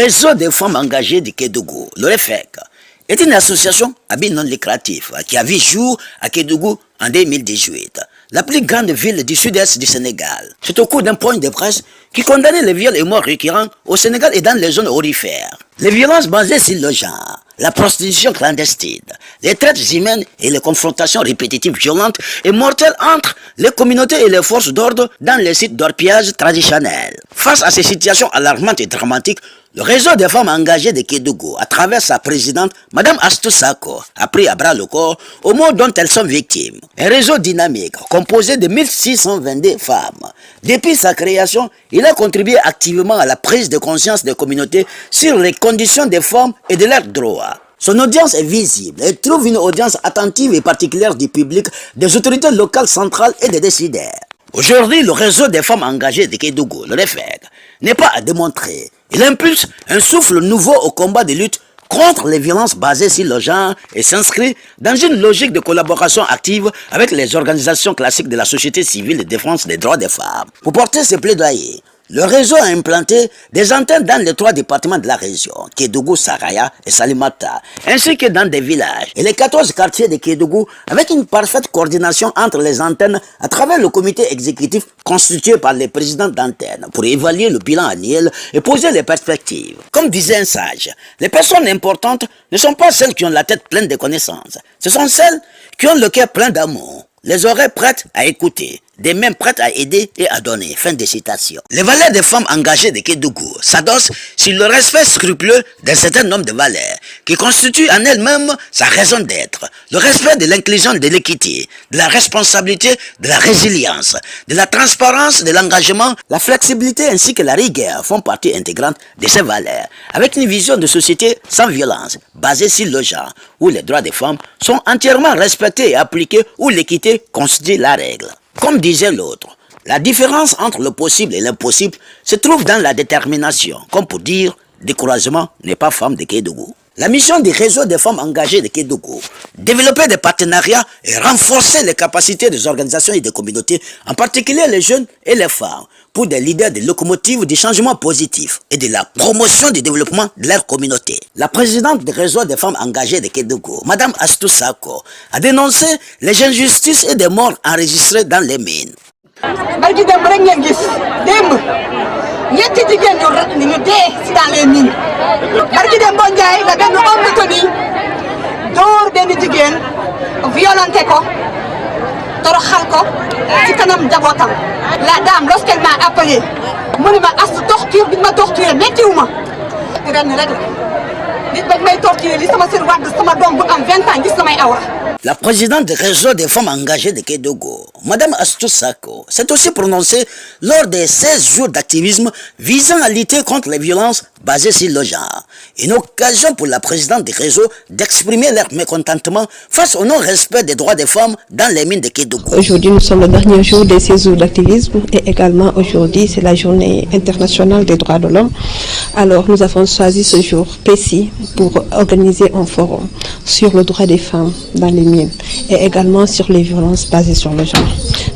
réseau des femmes engagées de Kédougou, le REFEC, est une association à but non lucratif qui a vu jour à Kédougou en 2018, la plus grande ville du sud-est du Sénégal. C'est au cours d'un point de presse qui condamnait les viols et morts récurrents au Sénégal et dans les zones aurifères. Les violences basées sur le genre, la prostitution clandestine, les traites humaines et les confrontations répétitives violentes et mortelles entre les communautés et les forces d'ordre dans les sites d'orpillage traditionnels. Face à ces situations alarmantes et dramatiques, le réseau des femmes engagées de Kédougou, à travers sa présidente, Mme Astou Sako, a pris à bras le corps au mot dont elles sont victimes. Un réseau dynamique composé de 1622 femmes. Depuis sa création, il a contribué activement à la prise de conscience des communautés sur les conditions des femmes et de leurs droits. Son audience est visible et trouve une audience attentive et particulière du public, des autorités locales, centrales et des décideurs. Aujourd'hui, le réseau des femmes engagées de Kédougou, le REFEC, n'est pas à démontrer. Il impulse un souffle nouveau au combat de lutte contre les violences basées sur le genre et s'inscrit dans une logique de collaboration active avec les organisations classiques de la société civile de défense des droits des femmes. Pour porter ces plaidoyers, le réseau a implanté des antennes dans les 3 départements de la région, Kédougou, Saraya et Salimata, ainsi que dans des villages et les 14 quartiers de Kédougou, avec une parfaite coordination entre les antennes à travers le comité exécutif constitué par les présidents d'antennes pour évaluer le bilan annuel et poser les perspectives. Comme disait un sage, les personnes importantes ne sont pas celles qui ont la tête pleine de connaissances, ce sont celles qui ont le cœur plein d'amour, les oreilles prêtes à écouter, des mains prêtes à aider et à donner. Fin de citation. Les valeurs des femmes engagées de Kédougou s'adossent sur le respect scrupuleux d'un certain nombre de valeurs qui constituent en elles-mêmes sa raison d'être. Le respect de l'inclusion, de l'équité, de la responsabilité, de la résilience, de la transparence, de l'engagement, la flexibilité ainsi que la rigueur font partie intégrante de ces valeurs, avec une vision de société sans violence, basée sur le genre, où les droits des femmes sont entièrement respectés et appliqués, où l'équité constitue la règle. Comme disait l'autre, la différence entre le possible et l'impossible se trouve dans la détermination, comme pour dire « découragement n'est pas femme de Kédougou ». La mission du réseau des femmes engagées de Kédougou, développer des partenariats et renforcer les capacités des organisations et des communautés, en particulier les jeunes et les femmes, pour des leaders de locomotives du changement positif et de la promotion du développement de leur communauté. La présidente du réseau des femmes engagées de Kédougou, Mme Astou Sako, a dénoncé les injustices et des morts enregistrées dans les mines. ñetti jigéen ñu dee ci dans les mines barki dem bo Njaay la benn homme de tenue door benn jigéen violenté ko toroxal ko ci kanam njabootam. La dame lorsqu'elle m'a appelé mu ne ma Astou torture bi ma torturé méttiwuma ren rek la nit ba may torturé li sama sër wàdd sama doom bu am 20 ans gis samay awra. La présidente du réseau des femmes engagées de Kédougou, Mme Astou Sako, s'est aussi prononcée lors des 16 jours d'activisme visant à lutter contre les violences basées sur le genre. Une occasion pour la présidente du réseau d'exprimer leur mécontentement face au non-respect des droits des femmes dans les mines de Kédougou. Aujourd'hui, nous sommes le dernier jour des 16 jours d'activisme et également aujourd'hui, c'est la journée internationale des droits de l'homme. Alors, nous avons choisi ce jour précis pour organiser un forum sur le droit des femmes dans les mines et également sur les violences basées sur le genre.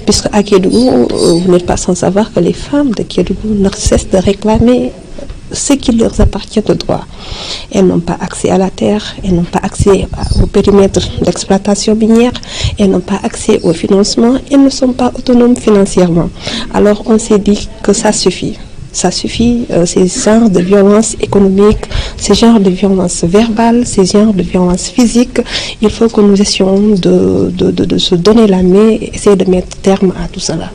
Puisque à Kédougou, vous n'êtes pas sans savoir que les femmes de Kédougou ne cessent de réclamer ce qui leur appartient de droit. Elles n'ont pas accès à la terre, elles n'ont pas accès au périmètre d'exploitation minière, elles n'ont pas accès au financement, elles ne sont pas autonomes financièrement. Alors on s'est dit que ça suffit. Ça suffit, ces genres de violences économiques, ces genres de violences verbales, ces genres de violences physiques. Il faut que nous essayons de se donner la main et essayer de mettre terme à tout cela.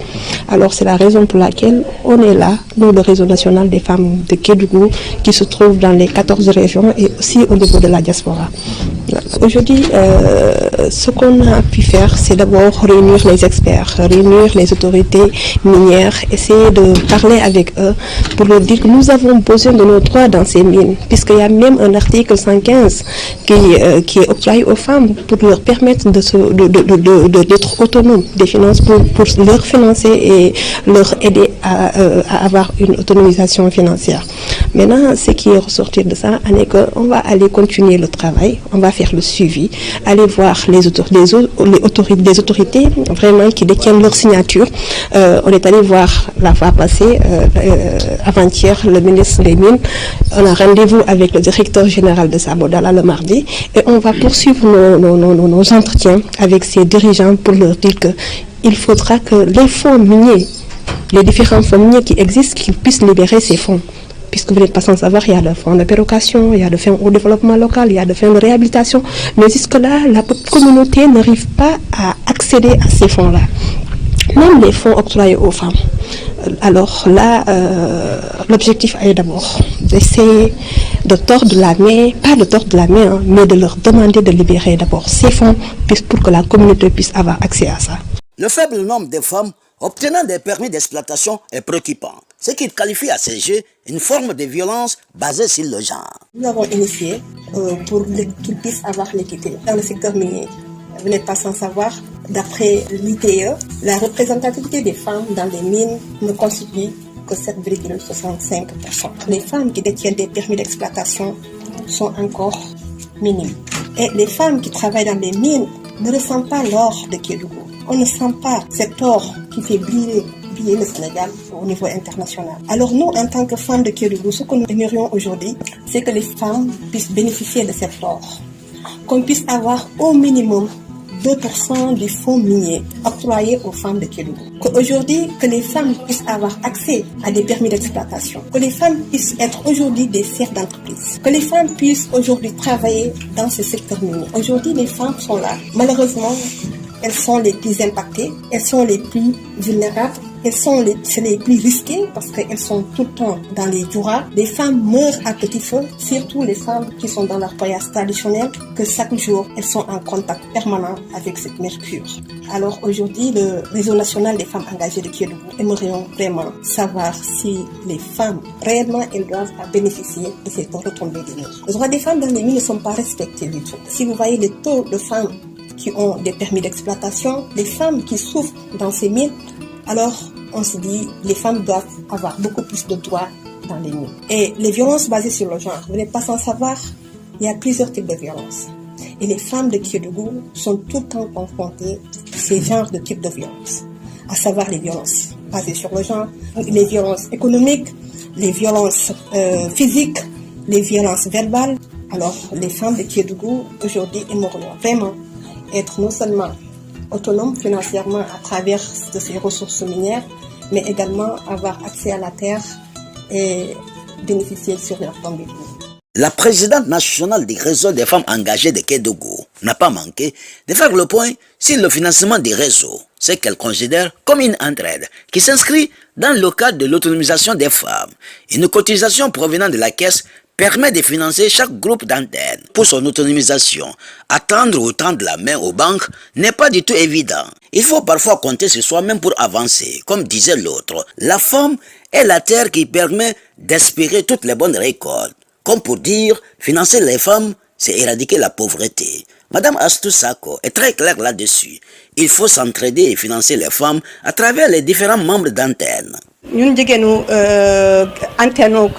Alors c'est la raison pour laquelle on est là, nous, le réseau national des femmes de Kédougou, qui se trouve dans les 14 régions et aussi au niveau de la diaspora. Aujourd'hui, ce qu'on a pu faire, c'est d'abord réunir les experts, réunir les autorités minières, essayer de parler avec eux pour leur dire que nous avons besoin de nos droits dans ces mines, puisqu'il y a même un article 115 qui est octroyé aux femmes pour leur permettre d'être autonomes des finances, pour leur financer et leur aider à avoir une autonomisation financière. Maintenant, ce qui est ressorti de ça, c'est qu'on va aller continuer le travail, on va faire le suivi, aller voir les autorités vraiment qui détiennent leur signature. On est allé voir la fois passée, avant-hier, le ministre des Mines. On a rendez-vous avec le directeur général de Sabodala le mardi et on va poursuivre nos entretiens avec ces dirigeants pour leur dire qu'il faudra que les fonds miniers, les différents fonds miniers qui existent, qu'ils puissent libérer ces fonds. Puisque vous n'êtes pas sans savoir, il y a le fonds de pérocation, il y a le fonds au développement local, il y a le fonds de réhabilitation. Mais jusque-là, la communauté n'arrive pas à accéder à ces fonds-là. Même les fonds octroyés aux femmes. Alors là, l'objectif est d'abord d'essayer de tordre la main, pas de tordre la main, mais de leur demander de libérer d'abord ces fonds pour que la communauté puisse avoir accès à ça. Le faible nombre de femmes obtenant des permis d'exploitation est préoccupant, ce qui qualifie à ces jeux une forme de violence basée sur le genre. Nous avons initié pour qu'ils puissent avoir l'équité dans le secteur minier. Vous n'êtes pas sans savoir, d'après l'ITE, la représentativité des femmes dans les mines ne constitue que 7,65%. Les femmes qui détiennent des permis d'exploitation sont encore minimes. Et les femmes qui travaillent dans les mines ne ressentent pas l'or de Kédougou. On ne sent pas cet or qui fait briller le Sénégal au niveau international. Alors nous, en tant que femmes de Kédougou, ce que nous aimerions aujourd'hui, c'est que les femmes puissent bénéficier de cet or. Qu'on puisse avoir au minimum 2% du fonds minier octroyé aux femmes de Kédougou. Qu'aujourd'hui, que les femmes puissent avoir accès à des permis d'exploitation. Que les femmes puissent être aujourd'hui des chefs d'entreprise. Que les femmes puissent aujourd'hui travailler dans ce secteur minier. Aujourd'hui, les femmes sont là. Malheureusement, elles sont les plus impactées, elles sont les plus vulnérables, elles sont les plus risquées parce qu'elles sont tout le temps dans les djouras. Les femmes meurent à petit feu, surtout les femmes qui sont dans leur paillage traditionnel, que chaque jour, elles sont en contact permanent avec cette mercure. Alors aujourd'hui, le réseau national des femmes engagées de Kédougou aimerait vraiment savoir si les femmes, réellement, elles doivent bénéficier de cette retombée des mines. Les droits des femmes dans les mines ne sont pas respectés du tout. Si vous voyez les taux de femmes qui ont des permis d'exploitation, les femmes qui souffrent dans ces mines, alors on se dit les femmes doivent avoir beaucoup plus de droits dans les mines. Et les violences basées sur le genre, vous n'êtes pas sans savoir, il y a plusieurs types de violences. Et les femmes de Kédougou sont tout le temps confrontées à ces genres de types de violences, à savoir les violences basées sur le genre, les violences économiques, les violences physiques, les violences verbales. Alors les femmes de Kédougou aujourd'hui aimeraient vraiment être non seulement autonomes financièrement à travers de ces ressources minières, mais également avoir accès à la terre et bénéficier sur leur tombée. La présidente nationale du réseau des femmes engagées de Kédougou n'a pas manqué de faire le point sur le financement du réseau, ce qu'elle considère comme une entraide qui s'inscrit dans le cadre de l'autonomisation des femmes. Une cotisation provenant de la caisse permet de financer chaque groupe d'antennes. Pour son autonomisation, attendre ou tendre la main aux banques n'est pas du tout évident. Il faut parfois compter sur soi-même pour avancer. Comme disait l'autre, la femme est la terre qui permet d'espérer toutes les bonnes récoltes. Comme pour dire, financer les femmes, c'est éradiquer la pauvreté. Madame Astou Sako est très claire là-dessus. Il faut s'entraider et financer les femmes à travers les différents membres d'antennes. Ñun jigéenu antenne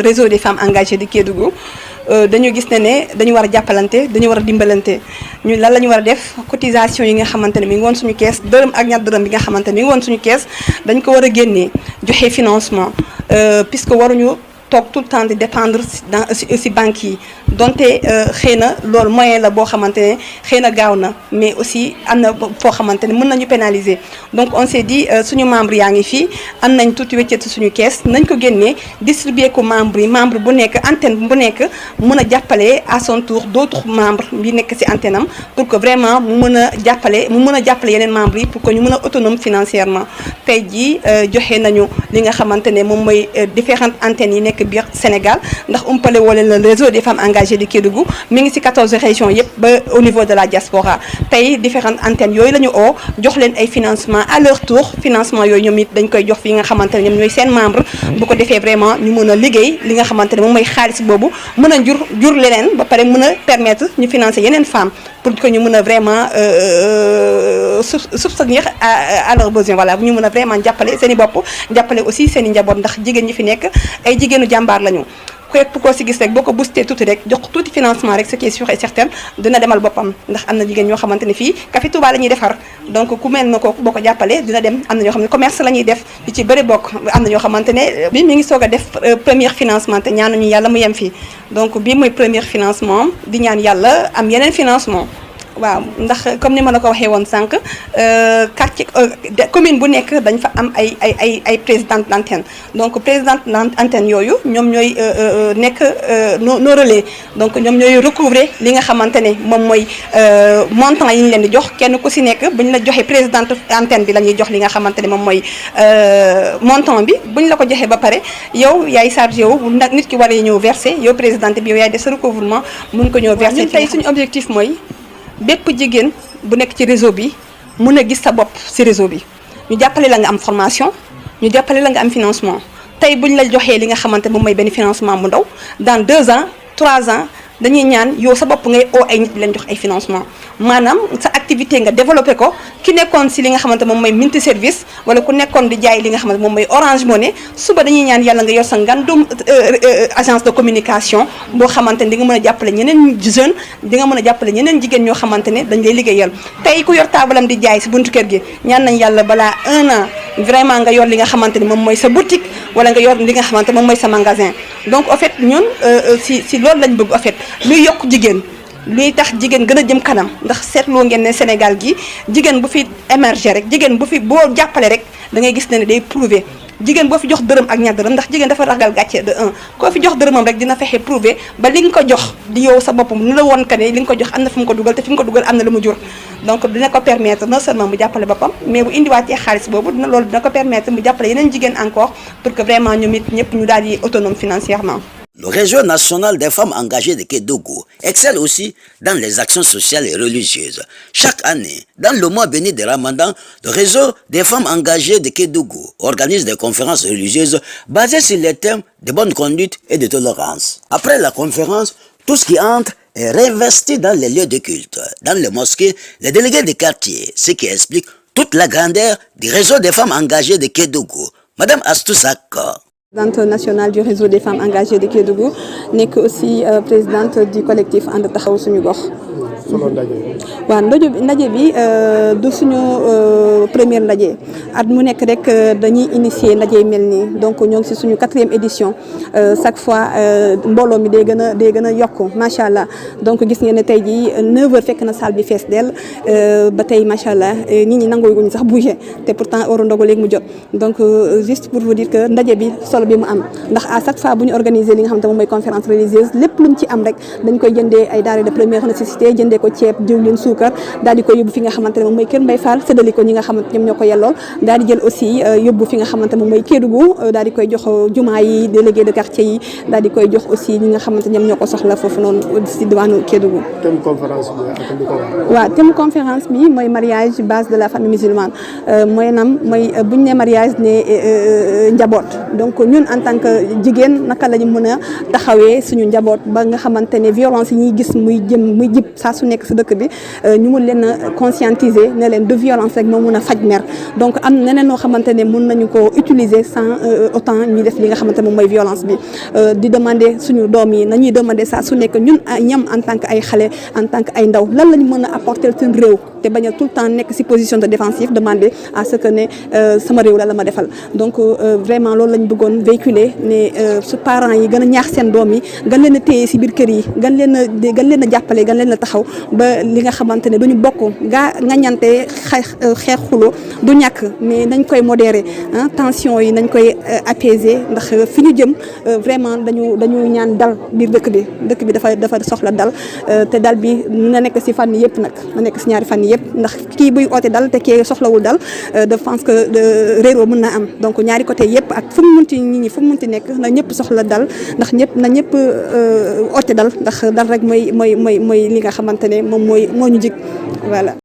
réseau des femmes engagées de Kédougou dañu gis ne dañu war a jàppalante dañu war a dimbalante ñun lan la ñu war a def cotisation yi nga xamante ne mi ngi woon suñu kees dërëm ak ñaar dërëm bi nga xamante ne mi ngi woon suñu kees dañ ko war a génnee joxe financement puisque waruñu toog tout le temps di dépendre si banques yi donte xëy na loolu moyen la boo xamante ne xëy na gaaw na mais aussi am na foo xamante ne mën nañu pénaliser donc on s'est dit suñu membre yaa ngi fii am nañ tuuti wéccet suñu kees nañ ko génnee distribuer ko membre yi membre bu nekk antenne bu nekk mën a jàppale à son tour d'autres membres yi nekk si antenne am pour que vraiment mu mën a jàppale yeneen membres yi pour que ñu mën a autonome financièrement tey jii joxe nañu li nga xamante ne moom mooy différentes antennes yi nekk biir Sénégal ndax umpale wala le réseau des femmes engagées de Kédougou mi ngi ci 14 régions yépp ba au niveau de la diaspora tey différentes antennes yooyu la ñu oo jox leen ay financement à leur tour financement yooyu ñoom it dañ koy jox fi nga xamante ne ñoom ñooy seen membre bu ko defee vraiment ñu mën a liggéey li nga xamante ne moom mooy xaalis boobu mën a jur leneen ba pare mën a permettre ñu financer yeneen femmes pour que ñu mën a vraiment subvenir à leurs besoins voilà bu ñu mën a vraiment jàppale seen i bopp jàppale aussi seen i njaboot ndax jigéen ñi fi nekk ay jigéenu jàmbaar lañu képp koo si gis rek boo ko boosté tuuti rek jox ko tuuti financement rek ce qui est sûr et certain dina demal boppam ndax am na jigéen ñoo xamante ne fii café Touba la ñuy defar donc ku mel na kooku boo ko jàppalee dina dem am na ñoo xam ne commerce la ñuy def li ci bëri bokk am na ñoo xamante ne bi mi ngi soog a def premier financement te ñaanuñu yàlla mu yem fii donc bii mooy premier financement di ñaan yàlla am yeneen financement waaw ndax comme ni ma la ko waxee woon sànq quartier commune bu nekk dañ fa am ay présidente d'antenne donc présidente d'antenne yooyu ñoom ñooy nekk nos relais donc ñoom ñooy recouvrer li nga xamante ne moom mooy montant yi ñu leen di jox kenn ku si nekk bu ñu la joxee présidente antenne bi la ñuy jox li nga xamante ne moom mooy montant bi bu ñu la ko joxee ba pare yow yaay chargé wu nag nit ki war a ñëw verser yow présidente bi yow yaay def sa recouvrement mun ko ñëw verser. tey suñu objectif mooy. bépp jigéen bu nekk ci réseau bi mun a gis sa bopp ci réseau bi ñu jàppale la nga am formation ñu jàppale la nga am financement tey buñ la joxee li nga xamante moom mooy benn financement bu ndaw dans 2 ans 3 ans dañuy ñaan yow sa bopp ngay oo ay nit di leen jox ay financement maanaam sa activité nga développé ko ki nekkoon ci li nga xamante moom mooy multi service wala ku nekkoon di jaay li nga xamante moom mooy Orange Money suba dañuy ñaan yàlla nga yor sa ngandum agence de communication boo xamante ne di nga mën a jàppale ñeneen jeune di nga mën a jàppale ñeneen jigéen ñoo xamante ne dañ lay liggéeyal tey ku yor taabalam di jaay ci buntu kër gi ñaan nañ yàlla balaa 1 an vraiment nga yor li nga xamante ne moom mooy sa boutique wala nga yor li nga xamante moom mooy sa magasin donc en fait ñun ci loolu lañ bëgg en fait luy yokk jigéen luy tax jigéen gën a jëm kanam ndax seetloo ngeen ne Sénégal gi jigéen bu fi émerger rek jigéen bu fi boo jàppale rek da ngay gis ne day prouver jigéen boo fi jox dërëm ak ñaar dërëm ndax jigéen dafa ragal gàcce de 1 koo fi jox dërëmam rek dina fexe prouver ba li nga ko jox di yow sa boppam ni la woon que ne li nga ko jox am na fu mu ko dugal te fi mu ko dugal am na lu mu jur donc dina ko permettre non seulement mu jàppale boppam mais bu indiwaatee xaalis boobu loolu dina ko permettre mu jàppale yeneen jigéen encore pour que vraiment ñoom it ñëpp ñu daal di autonome financièrement. Le réseau national des femmes engagées de Kédougou excelle aussi dans les actions sociales et religieuses. Chaque année, dans le mois béni de Ramadan, le réseau des femmes engagées de Kédougou organise des conférences religieuses basées sur les thèmes de bonne conduite et de tolérance. Après la conférence, tout ce qui entre est réinvesti dans les lieux de culte, dans les mosquées, les délégués de quartier, ce qui explique toute la grandeur du réseau des femmes engagées de Kédougou. Madame Astou Sakka, présidente nationale du réseau des femmes engagées de Kédougou nekk aussi présidente du collectif ànd taxaw suñu gox. waaw ndaje bi du suñu première ndaje at mu nekk rek dañuy initier ndaje mel nii donc ñoo ngi ci suñu 4e édition chaque fois mbooloo mi day gën a yokk macha allah donc gis ngeen ne tey jii 9h fekk na salle bi fees dell ba tey macha allah nit ñi nanguwuñu sax bouger te pourtant heure ndogu léegi mu jot donc juste pour vous dire que ndaje bi solo bi mu am ndax à chaque fois bu ñu organiser li nga xamante moom mooy conférence religieuse lépp lu mu ci am rek dañ koy jëndee ay denrées de première nécessité jëndee ko ceeb diwlin suukar daal di ko yóbbu fi nga xamante ne moom mooy Kër Mbay Fall séddali ko ñi nga xamante ñoom ñoo ko yellool daal di jël aussi yóbbu fi nga xamante moom mooy Kédougou daal di koy jox jumaa yi délégué de quartier yi daal di koy jox aussi ñi nga xamante ñoom ñoo ko soxla foofu noonu si diwaanu Kédougou. thème conférence bi waaw thème conférence bi mooy mariage base de la famille musulmane mooy buñ ne mariage ne njaboot donc ñun en tant que jigéen naka la ñu mën a taxawee suñu njaboot ba nga xamante ne violence yi ñuy gis muy jib saa su nekk si dëkk bi ñu mun leen a conscientiser ne leen de violence rek moo mun a faj mer donc am neneen noo xamante ne mun nañu ko utiliser sans autant ñuy def li nga xamante moom mooy violence bi di demander suñu doom yi nañuy demander saa su nekk ñun ñam en tant que ay xale en tant que ay ndaw lan la ñu mën a apporter seen réew te bañ a tout le temps nekk si position de défensive demander à ce que ne sama réew la ma defal donc vraiment loolu lañ bëggoon véhiculer ne su parents yi gën a ñaax seen doom yi gën leen a téye si biir kër yi gën leen a jàppale gën leen a taxaw ba li nga xamante ne duñu bokk ngañante xeex xulo du ñàkk mais nañ koy modérer tension yi nañ koy apaiser ndax fi ñu jëm vraiment dañu ñaan dal biir dëkk bi dafa soxla dal te dal bi na nekk si fànn yëpp nag na nekk si ñaari fànn yëpp ndax kii buy oote dal te kii soxlawul dal je pense que réeroo mën na am donc ñaari côté yëpp ak fu mu munti nit ñi fu mu munti nekk na ñëpp soxla dal ndax ñëpp oote dal ndax dal rek mooy li nga xamante ne moom moo ñu jig voilà.